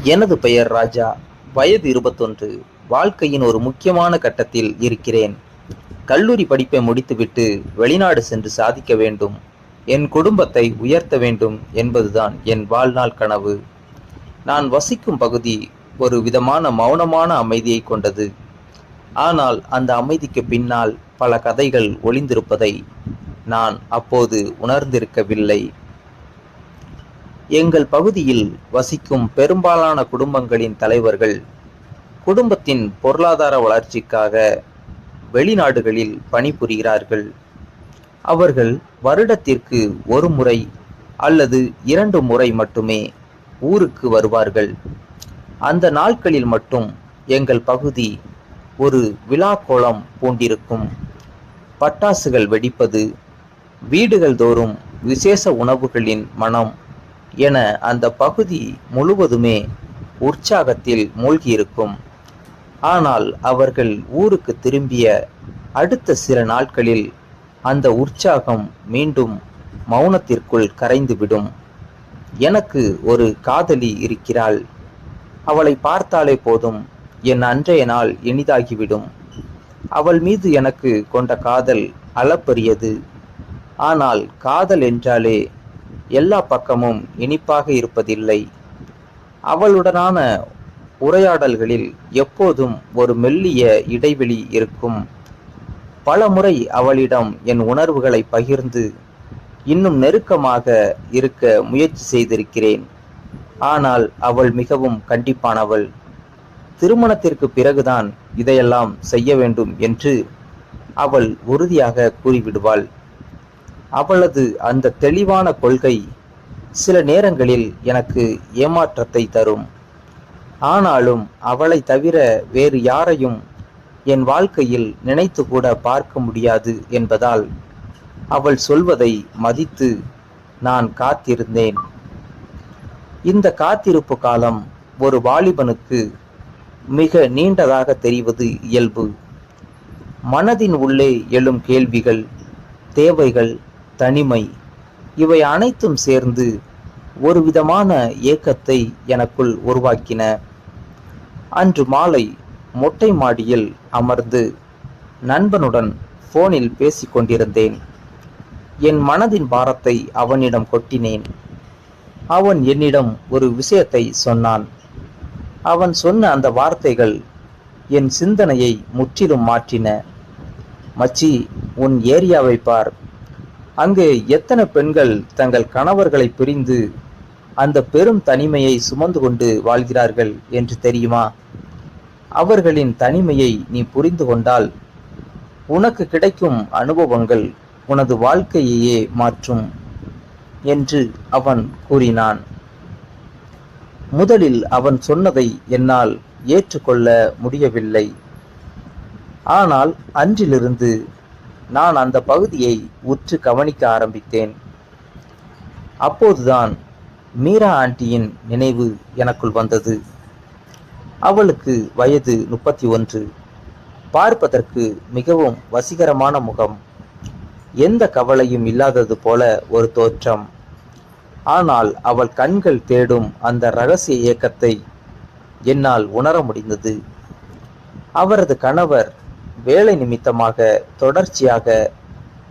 எனது பெயர் ராஜா. வயது 21. வாழ்க்கையின் ஒரு முக்கியமான கட்டத்தில் இருக்கிறேன். கல்லூரி படிப்பை முடித்துவிட்டு வெளிநாடு சென்று சாதிக்க வேண்டும், என் குடும்பத்தை உயர்த்த வேண்டும் என்பதுதான் என் வாழ்நாள் கனவு. நான் வசிக்கும் பகுதி ஒரு விதமான மௌனமான அமைதியை கொண்டது. ஆனால் அந்த அமைதிக்கு பின்னால் பல கதைகள் ஒளிந்திருப்பதை நான் அப்போது உணர்ந்திருக்கவில்லை. எங்கள் பகுதியில் வசிக்கும் பெரும்பாலான குடும்பங்களின் தலைவர்கள் குடும்பத்தின் பொருளாதார வளர்ச்சிக்காக வெளிநாடுகளில் பணிபுரிகிறார்கள். அவர்கள் வருடத்திற்கு ஒரு முறை அல்லது 2 முறை மட்டுமே ஊருக்கு வருவார்கள். அந்த நாட்களில் மட்டும் எங்கள் பகுதி ஒரு விழாக்கோலம் பூண்டிருக்கும். பட்டாசுகள் வெடிப்பது, வீடுகள் தோறும் விசேஷ உணவுகளின் மனம் என அந்த பகுதி முழுவதுமே உற்சாகத்தில் மூழ்கியிருக்கும். ஆனால் அவர்கள் ஊருக்கு திரும்பிய அடுத்த சில நாட்களில் அந்த உற்சாகம் மீண்டும் மௌனத்திற்குள் கரைந்துவிடும். எனக்கு ஒரு காதலி இருக்கிறாள். அவளை பார்த்தாலே போதும், என் அன்றைய நாள் இனிதாகிவிடும். அவள் மீது எனக்கு கொண்ட காதல் அளப்பரியது. ஆனால் காதல் என்றாலே எல்லா பக்கமும் இனிப்பாக இருப்பதில்லை. அவளுடனான உரையாடல்களில் எப்போதும் ஒரு மெல்லிய இடைவெளி இருக்கும். பல முறை அவளிடம் என் உணர்வுகளை பகிர்ந்து இன்னும் நெருக்கமாக இருக்க முயற்சி செய்திருக்கிறேன். ஆனால் அவள் மிகவும் கண்டிப்பானவள். திருமணத்திற்கு பிறகுதான் இதையெல்லாம் செய்ய வேண்டும் என்று அவள் உறுதியாக கூறிவிடுவாள். அவளது அந்த தெளிவான கொள்கை சில நேரங்களில் எனக்கு ஏமாற்றத்தை தரும். ஆனாலும் அவளை தவிர வேறு யாரையும் என் வாழ்க்கையில் நினைத்து கூட பார்க்க முடியாது என்பதால் அவள் சொல்வதை மதித்து நான் காத்திருந்தேன். இந்த காத்திருப்பு காலம் ஒரு வாலிபனுக்கு மிக நீண்டதாக தெரிவது இயல்பு. மனதின் உள்ளே எழும் கேள்விகள், தேவைகள், தனிமை இவை அனைத்தும் சேர்ந்து ஒரு விதமான ஏக்கத்தை எனக்குள் உருவாக்கின. அன்று மாலை மொட்டை மாடியில் அமர்ந்து நண்பனுடன் போனில் பேசிக் கொண்டிருந்தேன். என் மனதின் பாரத்தை அவனிடம் கொட்டினேன். அவன் என்னிடம் ஒரு விஷயத்தை சொன்னான். அவன் சொன்ன அந்த வார்த்தைகள் என் சிந்தனையை முற்றிலும் மாற்றின. மச்சி, உன் ஏரியாவை பார். அங்கு எத்தனை பெண்கள் தங்கள் கணவர்களை பிரிந்து அந்த பெரும் தனிமையை சுமந்து கொண்டு வாழ்கிறார்கள் என்று தெரியுமா? அவர்களின் தனிமையை நீ புரிந்து கொண்டால் உனக்கு கிடைக்கும் அனுபவங்கள் உனது வாழ்க்கையையே மாற்றும் என்று அவன் கூறினான். முதலில் அவன் சொன்னதை என்னால் ஏற்றுக்கொள்ள முடியவில்லை. ஆனால் அன்றிலிருந்து நான் அந்த பகுதியை உற்று கவனிக்க ஆரம்பித்தேன். அப்போதுதான் மீரா ஆண்டியின் நினைவு எனக்குள் வந்தது. அவளுக்கு வயது 31. பார்ப்பதற்கு மிகவும் வசீகரமான முகம், எந்த கவலையும் இல்லாதது போல ஒரு தோற்றம். ஆனால் அவள் கண்கள் தேடும் அந்த இரகசிய ஏக்கத்தை என்னால் உணர முடிந்தது. அவரது கணவர் வேலை நிமித்தமாக தொடர்ச்சியாக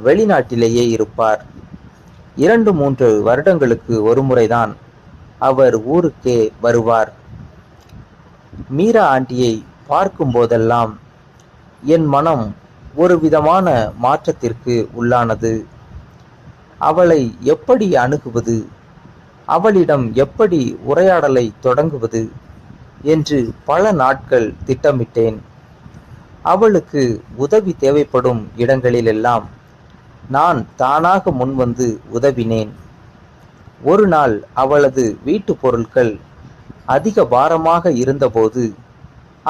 வெளிநாட்டிலேயே இருப்பார். 2-3 வருடங்களுக்கு ஒரு முறைதான் அவர் ஊருக்கே வருவார். மீரா ஆண்டியை பார்க்கும் போதெல்லாம் என் மனம் ஒரு விதமான மாற்றத்திற்கு உள்ளானது. அவளை எப்படி அணுகுவது, அவளிடம் எப்படி உரையாடலை தொடங்குவது என்று பல நாட்கள் திட்டமிட்டேன். அவளுக்கு உதவி தேவைப்படும் இடங்களிலெல்லாம் நான் தானாக முன்வந்து உதவினேன். ஒரு நாள் அவளது வீட்டு பொருட்கள் அதிக பாரமாக இருந்தபோது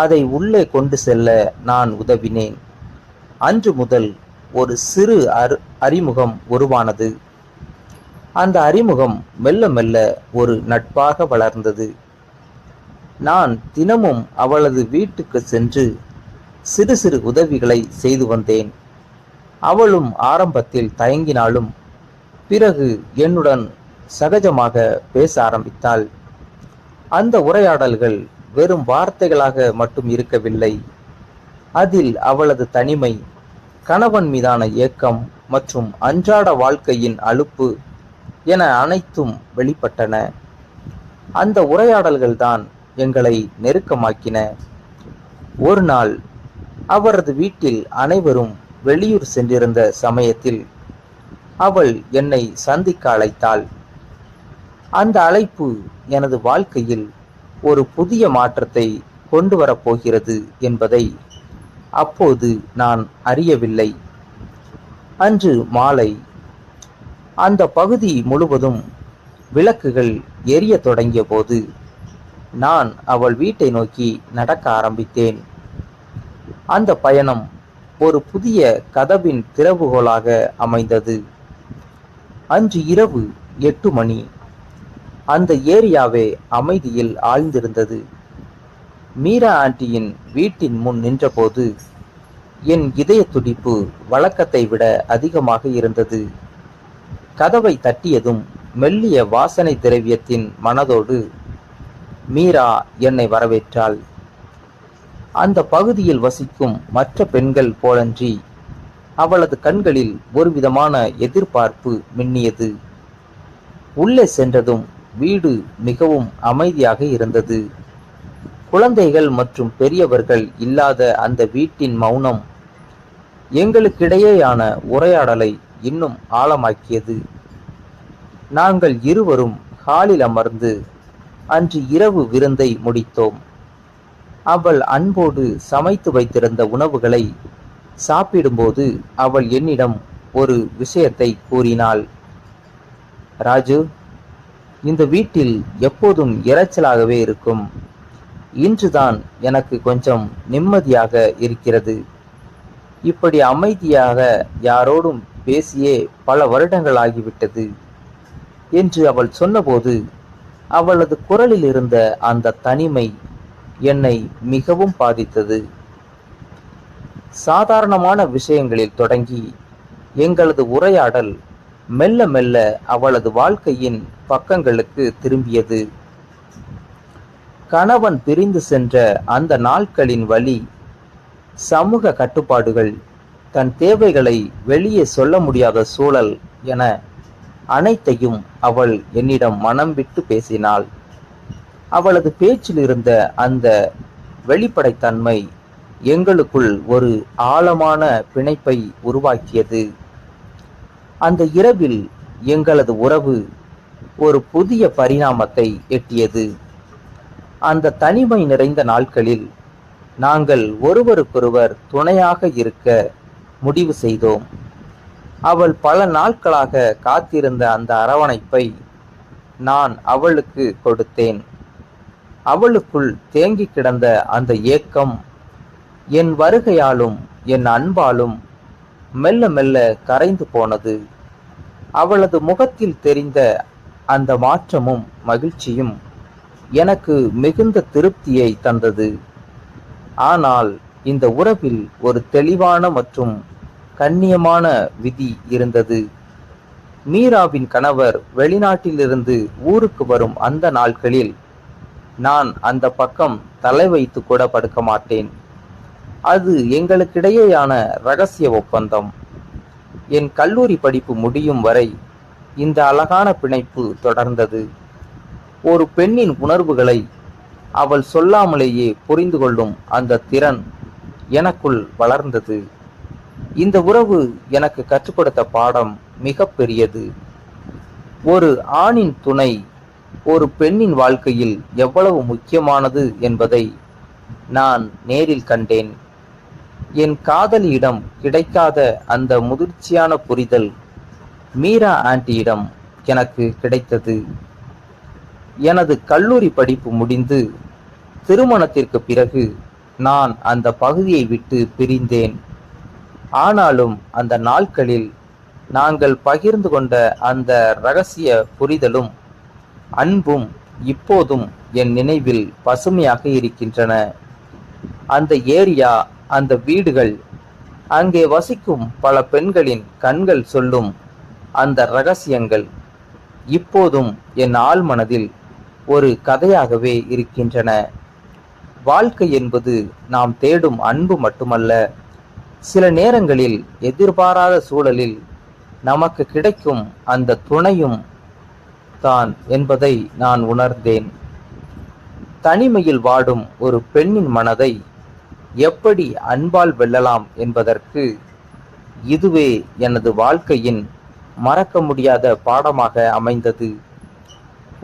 அதை உள்ளே கொண்டு செல்ல நான் உதவினேன். அன்று முதல் ஒரு சிறு அறிமுகம் உருவானது. அந்த அறிமுகம் மெல்ல மெல்ல ஒரு நட்பாக வளர்ந்தது. நான் தினமும் அவளது வீட்டுக்கு சென்று சிறு சிறு உதவிகளை செய்து வந்தேன். அவளும் ஆரம்பத்தில் அந்த உரையாடல்கள் வெறும் வார்த்தைகளாக மட்டும் இருக்கவில்லை. அதில் அவளது தனிமை, கணவன் மீதான ஏக்கம் மற்றும் அன்றாட வாழ்க்கையின் அலுப்பு என அனைத்தும் வெளிப்பட்டன. அந்த உரையாடல்கள்தான் எங்களை நெருக்கமாக்கின. ஒரு நாள் அவரது வீட்டில் அனைவரும் வெளியூர் சென்றிருந்த சமயத்தில் அவள் என்னை சந்திக்க அழைத்தாள். அந்த அழைப்பு எனது வாழ்க்கையில் ஒரு புதிய மாற்றத்தை கொண்டு வரப்போகிறது என்பதை அப்போது நான் அறியவில்லை. அன்று மாலை அந்த பகுதி முழுவதும் விளக்குகள் எரிய தொடங்கிய போது நான் அவள் வீட்டை நோக்கி நடக்க ஆரம்பித்தேன். அந்த பயணம் ஒரு புதிய கதவின் திறவுகோலாக அமைந்தது. அன்று இரவு 8 மணி. அந்த ஏரியாவே அமைதியில் ஆழ்ந்திருந்தது. மீரா ஆண்டியின் வீட்டின் முன் நின்றபோது என் இதய துடிப்பு வழக்கத்தை விட அதிகமாக இருந்தது. கதவை தட்டியதும் மெல்லிய வாசனை திரவியத்தின் மனதோடு மீரா என்னை வரவேற்றாள். அந்த பகுதியில் வசிக்கும் மற்ற பெண்கள் போலன்றி அவளது கண்களில் ஒருவிதமான எதிர்பார்ப்பு மின்னியது. உள்ளே சென்றதும் வீடு மிகவும் அமைதியாக இருந்தது. குழந்தைகள் மற்றும் பெரியவர்கள் இல்லாத அந்த வீட்டின் மௌனம் எங்களுக்கிடையேயான உரையாடலை இன்னும் ஆழமாக்கியது. நாங்கள் இருவரும் ஹாலில் அமர்ந்து அன்று இரவு விருந்தை முடித்தோம். அவள் அன்போடு சமைத்து வைத்திருந்த உணவுகளை சாப்பிடும்போது அவள் என்னிடம் ஒரு விஷயத்தை கூறினாள். ராஜு, இந்த வீட்டில் எப்போதும் இரைச்சலாகவே இருக்கும். இன்றுதான் எனக்கு கொஞ்சம் நிம்மதியாக இருக்கிறது. இப்படி அமைதியாக யாரோடும் பேசியே பல வருடங்கள் ஆகிவிட்டது என்று அவள் சொன்னபோது அவளது குரலில் இருந்த அந்த தனிமை என்னை மிகவும் பாதித்தது. சாதாரணமான விஷயங்களில் தொடங்கி எங்களது உரையாடல் மெல்ல மெல்ல அவளது வாழ்க்கையின் பக்கங்களுக்கு திரும்பியது. கணவன் பிரிந்து சென்ற அந்த நாட்களின் வலி, சமூக கட்டுப்பாடுகள், தன் தேவைகளை வெளியே சொல்ல முடியாத சூழல் என அனைத்தையும் அவள் என்னிடம் மனம் விட்டு பேசினாள். அவளது பேச்சில் இருந்த அந்த வெளிப்படைத்தன்மை எங்களுக்குள் ஒரு ஆழமான பிணைப்பை உருவாக்கியது. அந்த இரவில் எங்களது உறவு ஒரு புதிய பரிணாமத்தை எட்டியது. அந்த தனிமை நிறைந்த நாட்களில் நாங்கள் ஒருவருக்கொருவர் துணையாக இருக்க முடிவு செய்தோம். அவள் பல நாட்களாக காத்திருந்த அந்த அரவணைப்பை நான் அவளுக்கு கொடுத்தேன். அவளுக்குள் தேங்கி கிடந்த அந்த ஏக்கம் என் வருகையாலும் என் அன்பாலும் மெல்ல மெல்ல கரைந்து போனது. அவளது முகத்தில் தெரிந்த அந்த மாற்றமும் மகிழ்ச்சியும் எனக்கு மிகுந்த திருப்தியை தந்தது. ஆனால் இந்த உறவில் ஒரு தெளிவான மற்றும் கண்ணியமான விதி இருந்தது. மீராவின் கணவர் வெளிநாட்டிலிருந்து ஊருக்கு வரும் அந்த நாட்களில் நான் அந்த பக்கம் தலை வைத்து கூட படுக்க மாட்டேன். அது எங்களுக்கிடையேயான இரகசிய ஒப்பந்தம். என் கல்லூரி படிப்பு முடியும் வரை இந்த அழகான பிணைப்பு தொடர்ந்தது. ஒரு பெண்ணின் உணர்வுகளை அவள் சொல்லாமலேயே புரிந்து கொள்ளும் அந்த திறன் எனக்குள் வளர்ந்தது. இந்த உறவு எனக்கு கற்றுக் கொடுத்த பாடம் மிக பெரியது. ஒரு ஆணின் துணை ஒரு பெண்ணின் வாழ்க்கையில் எவ்வளவு முக்கியமானது என்பதை நான் நேரில் கண்டேன். என் காதலியிடம் கிடைக்காத அந்த முதிர்ச்சியான புரிதல் மீரா ஆண்டியிடம் எனக்கு கிடைத்தது. எனது கல்லூரி படிப்பு முடிந்து திருமணத்திற்கு பிறகு நான் அந்த பகுதியை விட்டு பிரிந்தேன். ஆனாலும் அந்த நாட்களில் நாங்கள் பகிர்ந்து கொண்ட அந்த இரகசிய புரிதலும் அன்பும் இப்போதும் என் நினைவில் பசுமையாக இருக்கின்றன. அந்த ஏரியா, அந்த வீடுகள், அங்கே வசிக்கும் பல பெண்களின் கண்கள் சொல்லும் அந்த இரகசியங்கள் இப்போதும் என் ஆழ்மனதில் ஒரு கதையாகவே இருக்கின்றன. வாழ்க்கை என்பது நாம் தேடும் அன்பு மட்டுமல்ல, சில நேரங்களில் எதிர்பாராத சூழலில் நமக்கு கிடைக்கும் அந்த துணையும் தான் என்பதை நான் உணர்ந்தேன். தனிமையில் வாடும் ஒரு பெண்ணின் மனதை எப்படி அன்பால் வெல்லலாம் என்பதற்கு இதுவே எனது வாழ்க்கையின் மறக்க முடியாத பாடமாக அமைந்தது.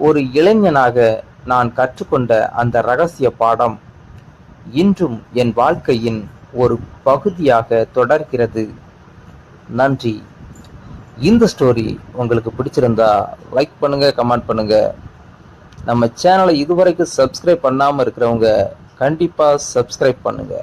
ஒரு இளைஞனாக நான் கற்றுக்கொண்ட அந்த ரகசிய பாடம் இன்றும் என் வாழ்க்கையின் ஒரு பகுதியாக தொடர்கிறது. நன்றி. இந்த ஸ்டோரி உங்களுக்கு பிடிச்சிருந்தா லைக் பண்ணுங்க, கமெண்ட் பண்ணுங்க. நம்ம சேனலை இதுவரைக்கும் சப்ஸ்கிரைப் பண்ணாமல் இருக்கிறவங்க கண்டிப்பாக சப்ஸ்கிரைப் பண்ணுங்க.